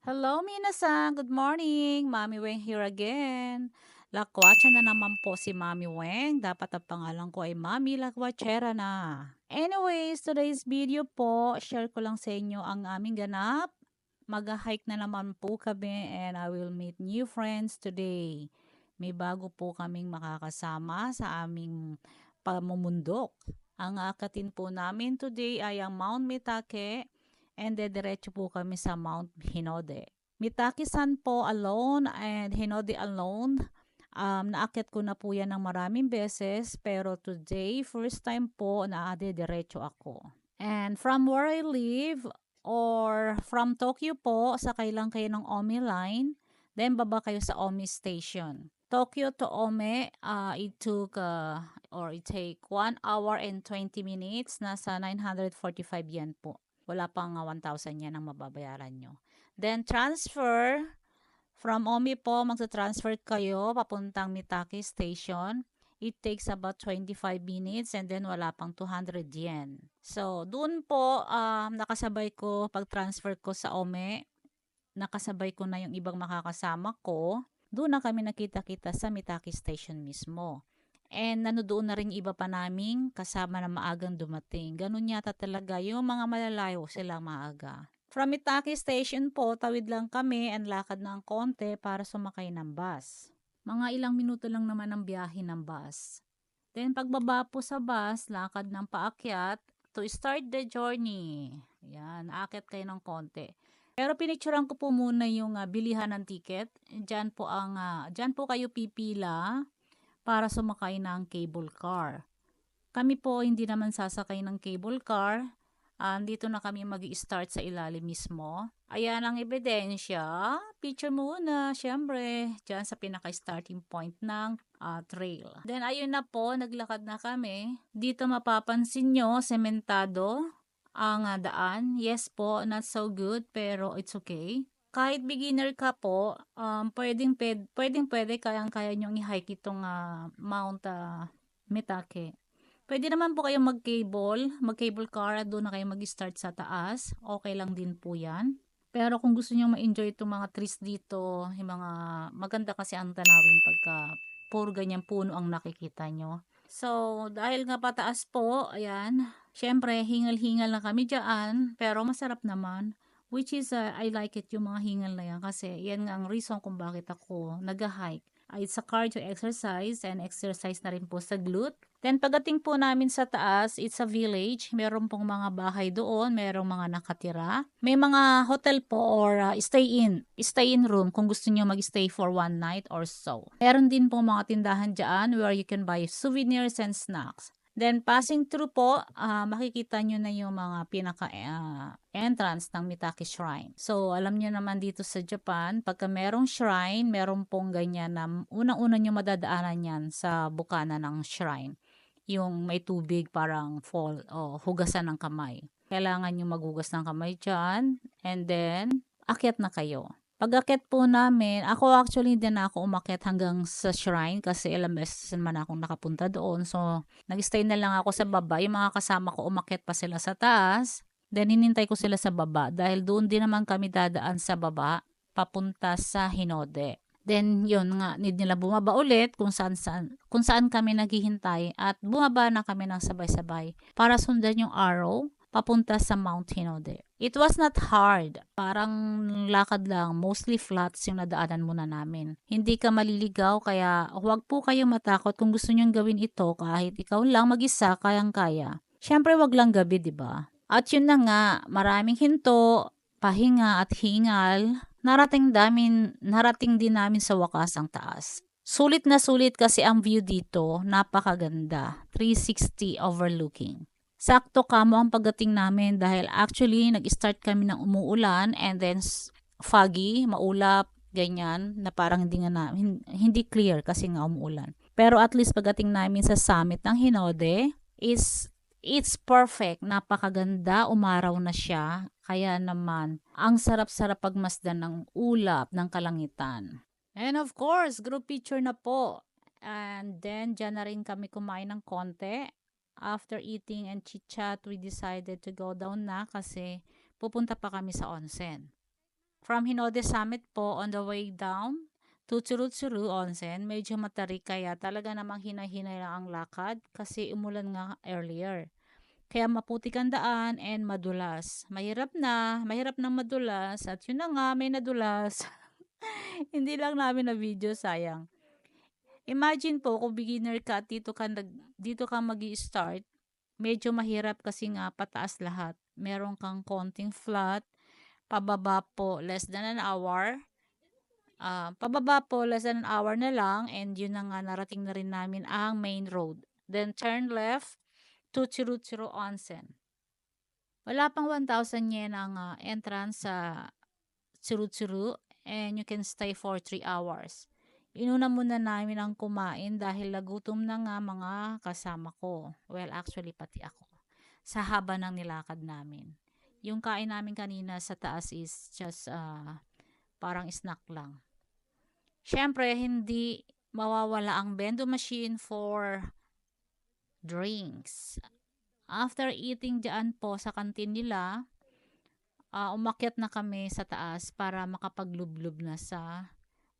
Hello, minasan. Good morning. Mami Weng here again. Lakwatsa na naman po si Mami Weng. Dapat ang pangalan ko ay Mami Lakwachera na. Anyways, today's video po, share ko lang sa inyo ang aming ganap. Mag-hike na naman po kami and I will meet new friends today. May bago po kaming makakasama sa aming pamumundok. Ang aakatin po namin today ay ang Mount Mitake and diretso po kami sa Mount Hinode. Mitaki-san po alone and Hinode alone. Naakyat ko na po yan ng maraming beses pero today, first time po na diretso ako. And from where I live or from Tokyo po, sakay lang kayo ng Omi line, then baba kayo sa Omi station. Tokyo to Ome, it take 1 hour and 20 minutes. Nasa 945 yen po. Wala pang 1,000 yan ang mababayaran nyo. Then transfer, from Omi po, magsa-transfer kayo papuntang Mitake Station. It takes about 25 minutes and then wala pang 200 yen. So, doon po, nakasabay ko, pag-transfer ko sa Ome, nakasabay ko na yung ibang makakasama ko. Doon na kami nakita-kita sa Mitake Station mismo. And nanodoon na rin iba pa naming kasama na maagang dumating. Ganun yata talaga yung mga malalayo silang maaga. From Mitake Station po, tawid lang kami and lakad ng konti para sumakay ng bus. Mga ilang minuto lang naman ang biyahe ng bus. Then pagbaba po sa bus, lakad ng paakyat to start the journey. Yan, aakyat kayo ng konti. Pero pinicturean ko po muna yung bilihan ng ticket. Diyan po kayo pipila para sumakay ng cable car. Kami po hindi naman sasakay ng cable car. Dito na kami mag-i-start sa ilalim mismo. Ayan ang ebidensya. Picture muna, syempre, dyan sa pinaka-starting point ng trail. Then ayun na po, naglakad na kami. Dito mapapansin nyo, sementado ang daan. Yes po, not so good, pero it's okay. Kahit beginner ka po, pwede, kayang-kaya nyong i-hike itong Mount Mitake. Pwede naman po kayong mag-cable car at doon na kayo mag-start sa taas. Okay lang din po yan. Pero kung gusto niyo ma-enjoy itong mga trees dito, yung mga maganda kasi ang tanawin pagka puro ganyan puno ang nakikita nyo. So, dahil nga pataas po, ayan, syempre, hingal-hingal na kami dyan, pero masarap naman. Which is, I like it yung mga hingal na yan kasi yan nga ang reason kung bakit ako nag-hike. It's a cardio exercise and exercise na rin po sa glute. Then pagdating po namin sa taas, it's a village. Meron pong mga bahay doon, merong mga nakatira. May mga hotel po or stay-in room kung gusto niyo mag-stay for one night or so. Meron din po mga tindahan dyan where you can buy souvenirs and snacks. Then passing through po, makikita nyo na yung mga entrance ng Mitake Shrine. So alam nyo naman dito sa Japan, pagka merong shrine, meron pong ganyan na unang-una nyo madadaanan yan sa bukana ng shrine. Yung may tubig parang fall o hugasan ng kamay. Kailangan nyo maghugas ng kamay dyan and then akyat na kayo. Pag-akyat po namin, ako actually hindi na ako umakyat hanggang sa shrine kasi ilang beses naman akong nakapunta doon. So, nag-stay na lang ako sa baba. Yung mga kasama ko umakyat pa sila sa taas. Then, hinintay ko sila sa baba dahil doon din naman kami dadaan sa baba papunta sa Hinode. Then, yun nga, need nila bumaba ulit kung saan kami naghihintay at bumaba na kami ng sabay-sabay para sundan yung arrow papunta sa Mount Hinode. It was not hard. Parang lakad lang. Mostly flats yung nadaanan muna namin. Hindi ka maliligaw kaya huwag po kayong matakot kung gusto nyong gawin ito kahit ikaw lang mag-isa kayang-kaya. Siyempre wag lang gabi, di ba? At yun na nga, maraming hinto, pahinga at hingal. Narating din namin sa wakas ang taas. Sulit na sulit kasi ang view dito, napakaganda. 360 overlooking. Sakto kamo ang pagdating namin dahil actually nag-start kami ng umuulan and then foggy, maulap, ganyan, na parang hindi clear kasi nga umuulan. Pero at least pagdating namin sa summit ng Hinode, it's perfect, napakaganda, umaraw na siya. Kaya naman, ang sarap-sarap pagmasdan ng ulap ng kalangitan. And of course, group picture na po. And then, dyan na rin kami kumain ng konti. After eating and chit-chat, we decided to go down na kasi pupunta pa kami sa onsen. From Hinode Summit po, on the way down to Tsuru-Tsuru Onsen, medyo matarik kaya talaga namang hinay-hinay lang ang lakad kasi umulan nga earlier. Kaya maputik ang daan and madulas. Mahirap na madulas at yun na nga, may nadulas. Hindi lang namin na video, sayang. Imagine po kung beginner ka at dito ka magi-start, medyo mahirap kasi nga pataas lahat. Meron kang konting flat, pababa po less than an hour. Pababa po less than an hour na lang and yun na nga narating na rin namin ang main road. Then turn left to Chirutiro Onsen. Wala pang 1,000 yen ang entrance sa Chirutiro and you can stay for 3 hours. Inuna muna namin ang kumain dahil nagutom na nga mga kasama ko. Well, actually pati ako. Sa haba ng nilakad namin. Yung kain namin kanina sa taas is just parang snack lang. Siyempre, hindi mawawala ang bendo machine for drinks. After eating dyan po sa kantin nila, umakyat na kami sa taas para makapaglublob na sa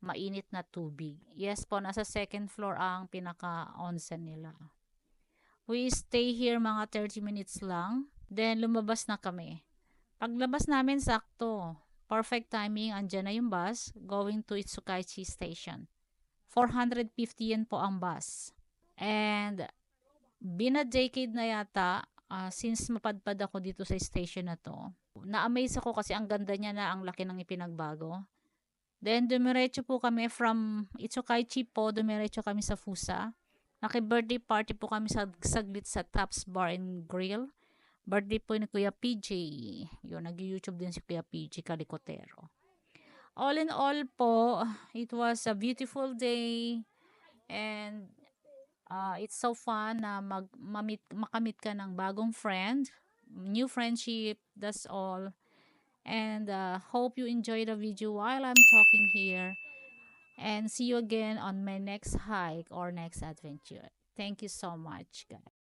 mainit na tubig. Yes po, nasa second floor ang pinaka-onsen nila. We stay here mga 30 minutes lang. Then, lumabas na kami. Paglabas namin, sakto. Perfect timing, andyan na yung bus going to Itsukaichi Station. 450 yen po ang bus. And, binadecade na yata since mapadpad ako dito sa station na to. Na-amaze ako kasi ang ganda niya na ang laki ng ipinagbago. Then, dumiretso po kami from Itsukaichi po, dumiretso kami sa Fusa. Naki-birthday party po kami saglit sa Taps Bar and Grill. Birthday po ni Kuya PJ. Yun, nag-YouTube din si Kuya PJ Kalikotero. All in all po, it was a beautiful day and it's so fun na makamit ka ng bagong friend, new friendship, that's all. And hope you enjoy the video while I'm talking here. And see you again on my next hike or next adventure. Thank you so much, guys.